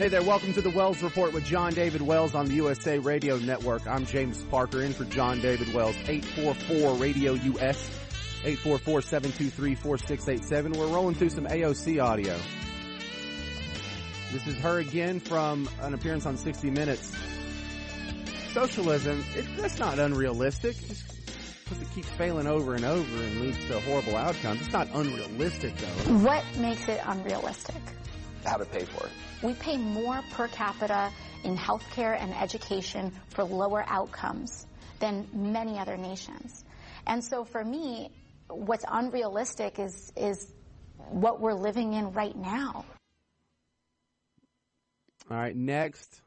Hey there, welcome to the Wells Report with John David Wells on the USA Radio Network. I'm James Parker in for John David Wells, 844-RADIO-US, 844-723-4687. We're rolling through some AOC audio. This is her again from an appearance on 60 Minutes. Socialism, that's not unrealistic. Just because it keeps failing over and over and leads to horrible outcomes. It's not unrealistic, though. What makes it unrealistic? How to pay for it. We pay more per capita in healthcare and education for lower outcomes than many other nations. And so for me, what's unrealistic is what we're living in right now. All right, next.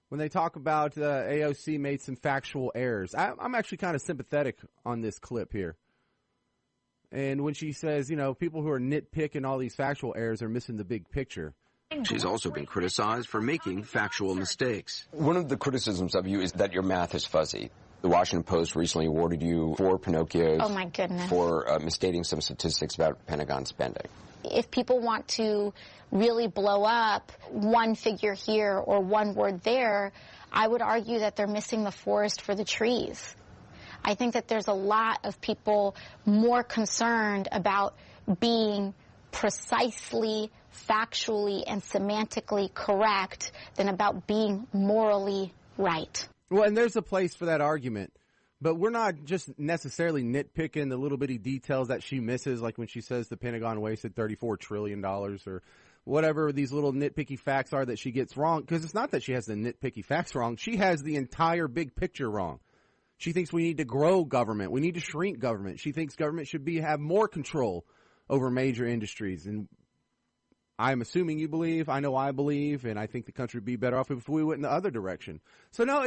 When they talk about AOC made some factual errors, I'm actually kind of sympathetic on this clip here. And when she says, you know, people who are nitpicking all these factual errors are missing the big picture. She's also been criticized for making factual mistakes. One of the criticisms of you is that your math is fuzzy. The Washington Post recently awarded you 4 Pinocchios. Oh, my goodness. For misstating some statistics about Pentagon spending. If people want to really blow up one figure here or one word there, I would argue that they're missing the forest for the trees. I think that there's a lot of people more concerned about being precisely, factually, and semantically correct than about being morally right. Well, and there's a place for that argument. But we're not just necessarily nitpicking the little bitty details that she misses, like when she says the Pentagon wasted $34 trillion or whatever these little nitpicky facts are that she gets wrong. Because it's not that she has the nitpicky facts wrong. She has the entire big picture wrong. She thinks we need to grow government. We need to shrink government. She thinks government should have more control over major industries. And I'm assuming you believe, I know I believe, and I think the country would be better off if we went in the other direction. So no,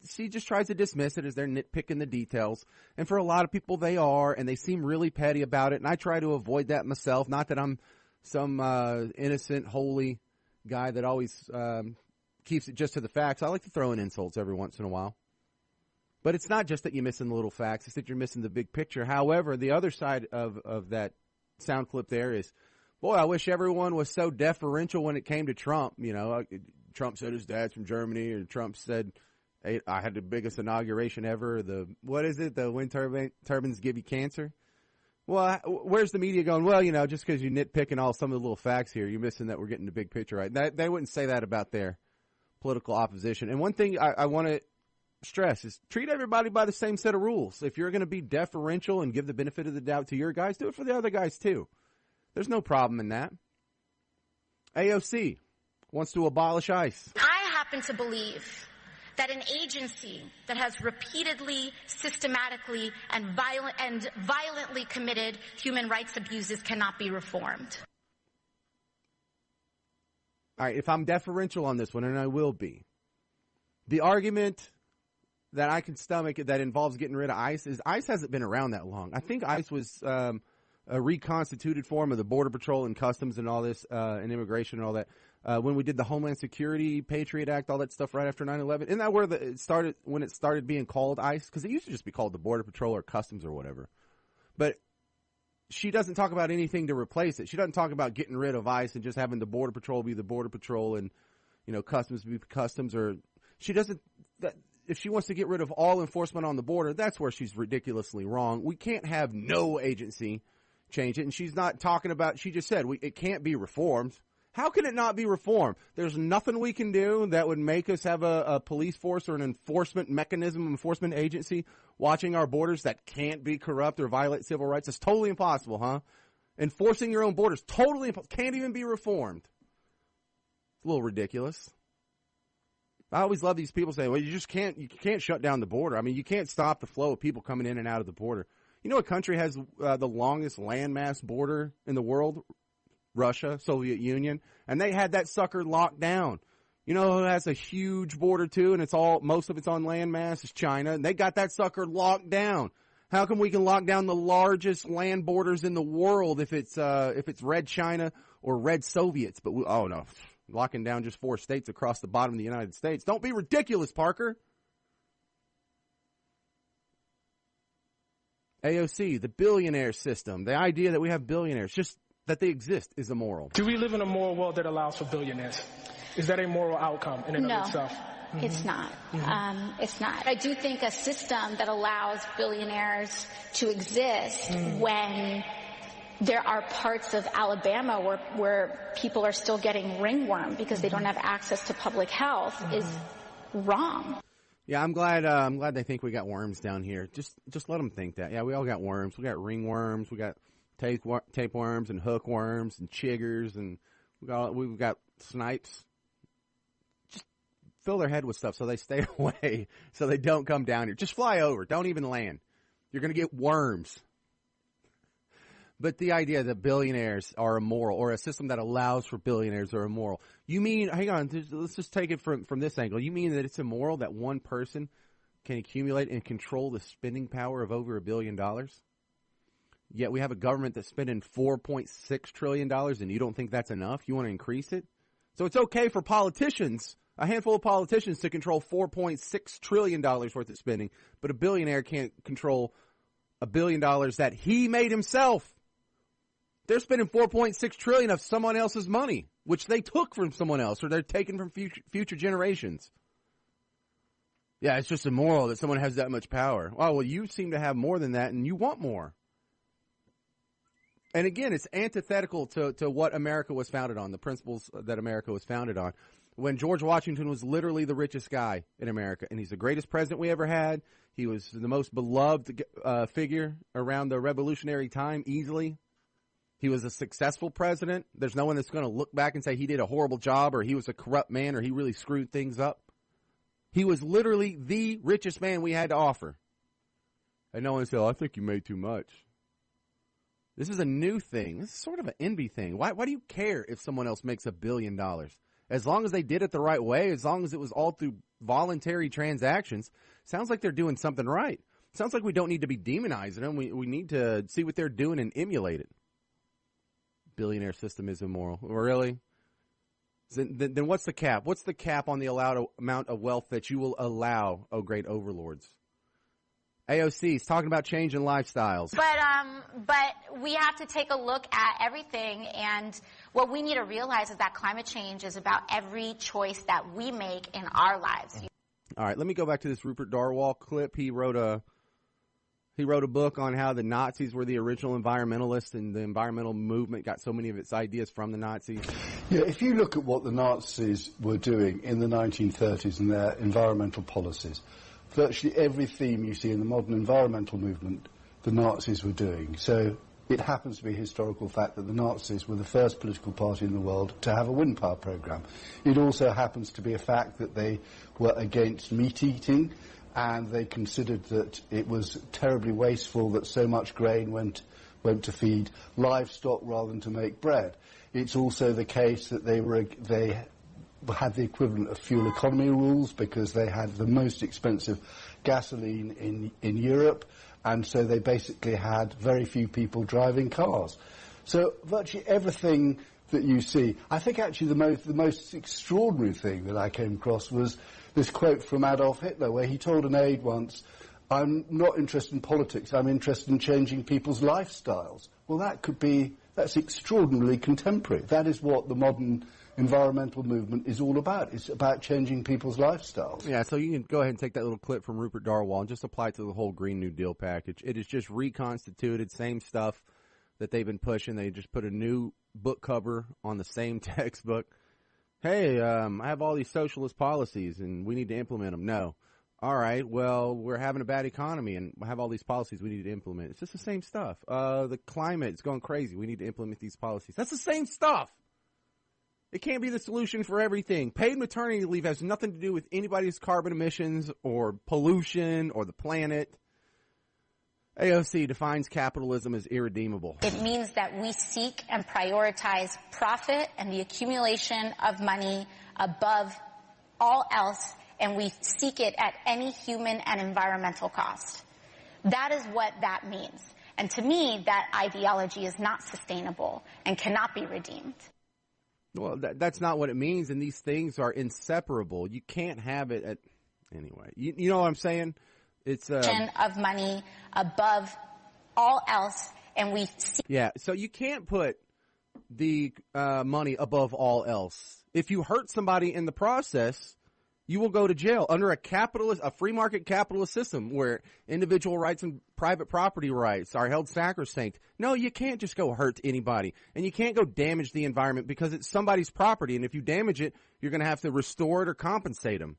she just tries to dismiss it as they're nitpicking the details. And for a lot of people they are, and they seem really petty about it. And I try to avoid that myself. Not that I'm some innocent, holy guy that always keeps it just to the facts. I like to throw in insults every once in a while. But it's not just that you're missing the little facts, it's that you're missing the big picture. However, the other side of that sound clip there is, boy, I wish everyone was so deferential when it came to Trump. You know, Trump said his dad's from Germany, or Trump said, hey, I had the biggest inauguration ever. The wind turbines give you cancer? Well, where's the media going? Well, you know, just because you nitpicking some of the little facts here, you're missing that we're getting the big picture right. They wouldn't say that about their political opposition. And one thing I want to stress is treat everybody by the same set of rules. If you're going to be deferential and give the benefit of the doubt to your guys, do it for the other guys too. There's no problem in that. AOC wants to abolish ICE. I happen to believe that an agency that has repeatedly, systematically, and violently committed human rights abuses cannot be reformed. All right, if I'm deferential on this one, and I will be, the argument that I can stomach that involves getting rid of ICE is ICE hasn't been around that long. I think ICE was a reconstituted form of the Border Patrol and Customs and all this, and immigration and all that. When we did the Homeland Security, Patriot Act, all that stuff right after 9/11. Isn't that where it started being called ICE? Because it used to just be called the Border Patrol or Customs or whatever. But she doesn't talk about anything to replace it. She doesn't talk about getting rid of ICE and just having the Border Patrol be the Border Patrol and, you know, Customs be Customs, or she doesn't. If she wants to get rid of all enforcement on the border, that's where she's ridiculously wrong. We can't have no agency change it. And she's not talking about, she just said it can't be reformed. How can it not be reformed? There's nothing we can do that would make us have a police force or an enforcement mechanism, enforcement agency watching our borders that can't be corrupt or violate civil rights. It's totally impossible, huh? Enforcing your own borders, totally impossible. Can't even be reformed. It's a little ridiculous. I always love these people saying, well, you can't shut down the border. I mean, you can't stop the flow of people coming in and out of the border. You know what country has the longest landmass border in the world? Russia, Soviet Union. And they had that sucker locked down. You know who has a huge border too, and most of it's on landmass is China, and they got that sucker locked down. How come we can lock down the largest land borders in the world if it's red China or red Soviets? But no. Locking down just 4 states across the bottom of the United States. Don't be ridiculous, Parker. AOC, the billionaire system, the idea that we have billionaires, just that they exist, is immoral. Do we live in a moral world that allows for billionaires? Is that a moral outcome in and of itself? No, it's not. It's not. I do think a system that allows billionaires to exist when there are parts of Alabama where people are still getting ringworm because they don't have access to public health is wrong. Yeah, I'm glad they think we got worms down here. Just let them think that. Yeah, we all got worms. We got ringworms. We got tapeworms and hookworms and chiggers, and we've got snipes. Just fill their head with stuff so they stay away, so they don't come down here. Just fly over. Don't even land. You're going to get worms. But the idea that billionaires are immoral, or a system that allows for billionaires are immoral. You mean, hang on, let's just take it from this angle. You mean that it's immoral that one person can accumulate and control the spending power of over $1 billion? Yet we have a government that's spending $4.6 trillion, and you don't think that's enough? You want to increase it? So it's okay for politicians, a handful of politicians, to control $4.6 trillion worth of spending, but a billionaire can't control $1 billion that he made himself. They're spending $4.6 trillion of someone else's money, which they took from someone else, or they're taking from future generations. Yeah, it's just immoral that someone has that much power. Oh, well, you seem to have more than that, and you want more. And again, it's antithetical to what America was founded on, the principles that America was founded on. When George Washington was literally the richest guy in America, and he's the greatest president we ever had. He was the most beloved figure around the Revolutionary time, easily. He was a successful president. There's no one that's going to look back and say he did a horrible job, or he was a corrupt man, or he really screwed things up. He was literally the richest man we had to offer. And no one said, I think you made too much. This is a new thing. This is sort of an envy thing. Why do you care if someone else makes $1 billion? As long as they did it the right way, as long as it was all through voluntary transactions, sounds like they're doing something right. Sounds like we don't need to be demonizing them. We need to see what they're doing and emulate it. Billionaire system is immoral. Really? Then what's the cap? What's the cap on the allowed amount of wealth that you will allow, oh great overlords? AOC is talking about changing lifestyles. But we have to take a look at everything, and what we need to realize is that climate change is about every choice that we make in our lives. All right, let me go back to this Rupert Darwall clip. He wrote a book on how the Nazis were the original environmentalists, and the environmental movement got so many of its ideas from the Nazis. Yeah, if you look at what the Nazis were doing in the 1930s and their environmental policies, virtually every theme you see in the modern environmental movement, the Nazis were doing. So it happens to be a historical fact that the Nazis were the first political party in the world to have a wind power program. It also happens to be a fact that they were against meat eating, and they considered that it was terribly wasteful that so much grain went to feed livestock rather than to make bread. It's also the case that they had the equivalent of fuel economy rules because they had the most expensive gasoline in Europe, and so they basically had very few people driving cars. So virtually everything that you see, I think actually the most extraordinary thing that I came across was this quote from Adolf Hitler, where he told an aide once, I'm not interested in politics, I'm interested in changing people's lifestyles. Well, that's extraordinarily contemporary. That is what the modern environmental movement is all about. It's about changing people's lifestyles. Yeah, so you can go ahead and take that little clip from Rupert Darwall and just apply it to the whole Green New Deal package. It is just reconstituted, same stuff that they've been pushing. They just put a new book cover on the same textbook. Hey, I have all these socialist policies, and we need to implement them. No. All right, well, we're having a bad economy, and we have all these policies we need to implement. It's just the same stuff. The climate is going crazy. We need to implement these policies. That's the same stuff. It can't be the solution for everything. Paid maternity leave has nothing to do with anybody's carbon emissions or pollution or the planet. AOC defines capitalism as irredeemable. It means that we seek and prioritize profit and the accumulation of money above all else, and we seek it at any human and environmental cost. That is what that means. And to me, that ideology is not sustainable and cannot be redeemed. Well, that's not what it means, and these things are inseparable. You can't have it at... Anyway, you know what I'm saying? It's of money above all else, and we see... Yeah, so you can't put the money above all else. If you hurt somebody in the process, you will go to jail under a free market capitalist system where individual rights and private property rights are held sacrosanct. No, you can't just go hurt anybody, and you can't go damage the environment because it's somebody's property, and if you damage it, you're going to have to restore it or compensate them.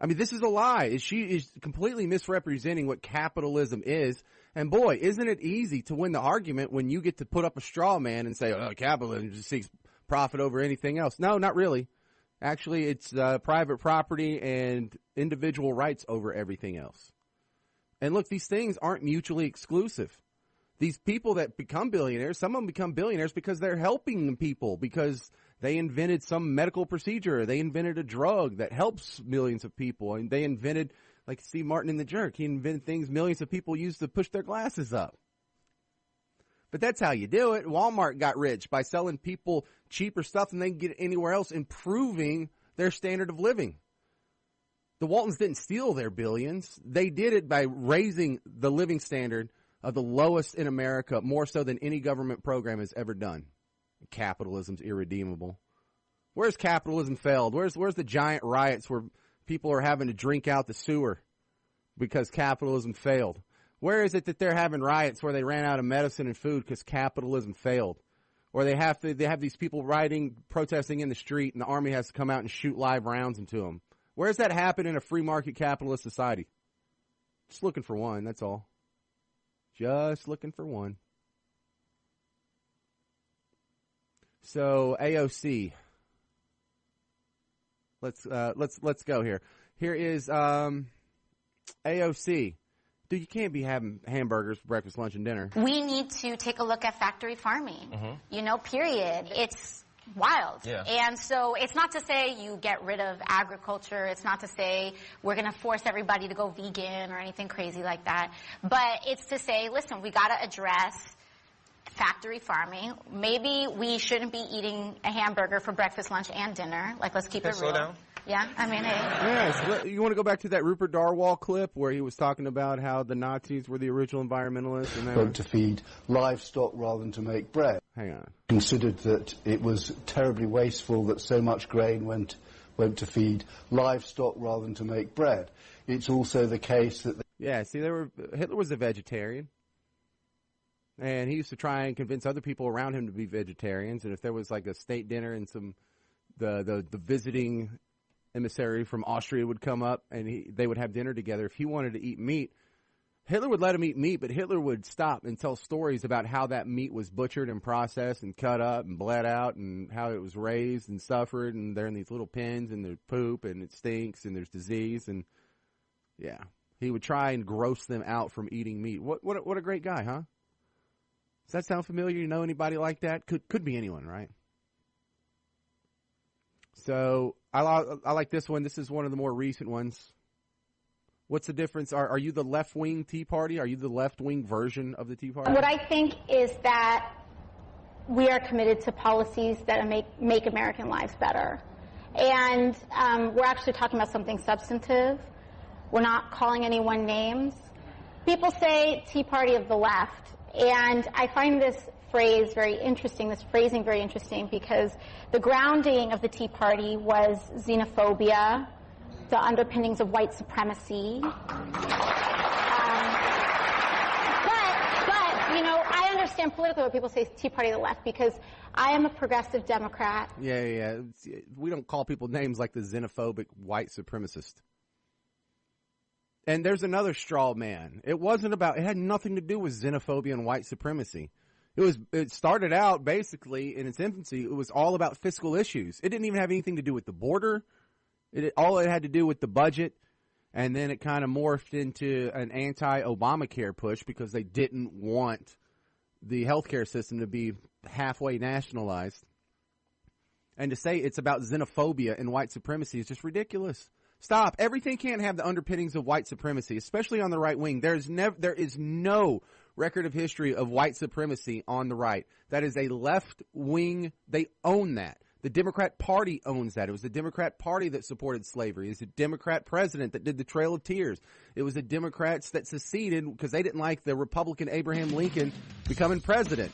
I mean, this is a lie. She is completely misrepresenting what capitalism is. And boy, isn't it easy to win the argument when you get to put up a straw man and say, oh, capitalism just seeks profit over anything else. No, not really. Actually, it's private property and individual rights over everything else. And look, these things aren't mutually exclusive. These people that become billionaires, some of them become billionaires because they're helping people, because they invented some medical procedure. They invented a drug that helps millions of people. And they invented, like Steve Martin in The Jerk, he invented things millions of people use to push their glasses up. But that's how you do it. Walmart got rich by selling people cheaper stuff than they can get anywhere else, improving their standard of living. The Waltons didn't steal their billions. They did it by raising the living standard of the lowest in America, more so than any government program has ever done. Capitalism's irredeemable. Where's capitalism failed? Where's the giant riots where people are having to drink out the sewer because capitalism failed? Where is it that they're having riots where they ran out of medicine and food because capitalism failed? Or they have these people protesting in the street, and the army has to come out and shoot live rounds into them. Where's that happen in a free market capitalist society? Just looking for one, that's all. Just looking for one. So AOC. Let's go here. Here is AOC. Dude, you can't be having hamburgers for breakfast, lunch, and dinner. We need to take a look at factory farming, period. It's wild. Yeah. And so it's not to say you get rid of agriculture. It's not to say we're going to force everybody to go vegan or anything crazy like that. But it's to say, listen, we got to address factory farming. Maybe we shouldn't be eating a hamburger for breakfast, lunch, and dinner. Like, let's keep it real. Slow down. Yeah, I mean, yes. You want to go back to that Rupert Darwall clip where he was talking about how the Nazis were the original environmentalists and they were to feed livestock rather than to make bread. Hang on. Considered that it was terribly wasteful that so much grain went to feed livestock rather than to make bread. It's also the case that Hitler was a vegetarian. And he used to try and convince other people around him to be vegetarians. And if there was like a state dinner and the visiting emissary from Austria would come up and they would have dinner together. If he wanted to eat meat, Hitler would let him eat meat, but Hitler would stop and tell stories about how that meat was butchered and processed and cut up and bled out and how it was raised and suffered, and they're in these little pens and there's poop and it stinks and there's disease, and yeah, he would try and gross them out from eating meat. What a great guy, huh? Does that sound familiar? You know anybody like that? Could be anyone, right? So I like this one. This is one of the more recent ones. What's the difference? Are you the left-wing Tea Party? Are you the left-wing version of the Tea Party? What I think is that we are committed to policies that make American lives better. And we're actually talking about something substantive. We're not calling anyone names. People say Tea Party of the left. And I find this phrasing very interesting, because the grounding of the Tea Party was xenophobia, the underpinnings of white supremacy. But I understand politically when people say Tea Party of the left, because I am a progressive Democrat. Yeah. We don't call people names like the xenophobic white supremacist. And there's another straw man. It had nothing to do with xenophobia and white supremacy. It started out basically in its infancy. It was all about fiscal issues. It didn't even have anything to do with the border. All it had to do with the budget. And then it kind of morphed into an anti-Obamacare push because they didn't want the healthcare system to be halfway nationalized. And to say it's about xenophobia and white supremacy is just ridiculous. Stop. Everything can't have the underpinnings of white supremacy, especially on the right wing. There is no record of history of white supremacy on the right. That is a left wing. They own that. The Democrat Party owns that. It was the Democrat Party that supported slavery. It's a Democrat president that did the Trail of Tears. It was the Democrats that seceded because they didn't like the Republican Abraham Lincoln becoming president.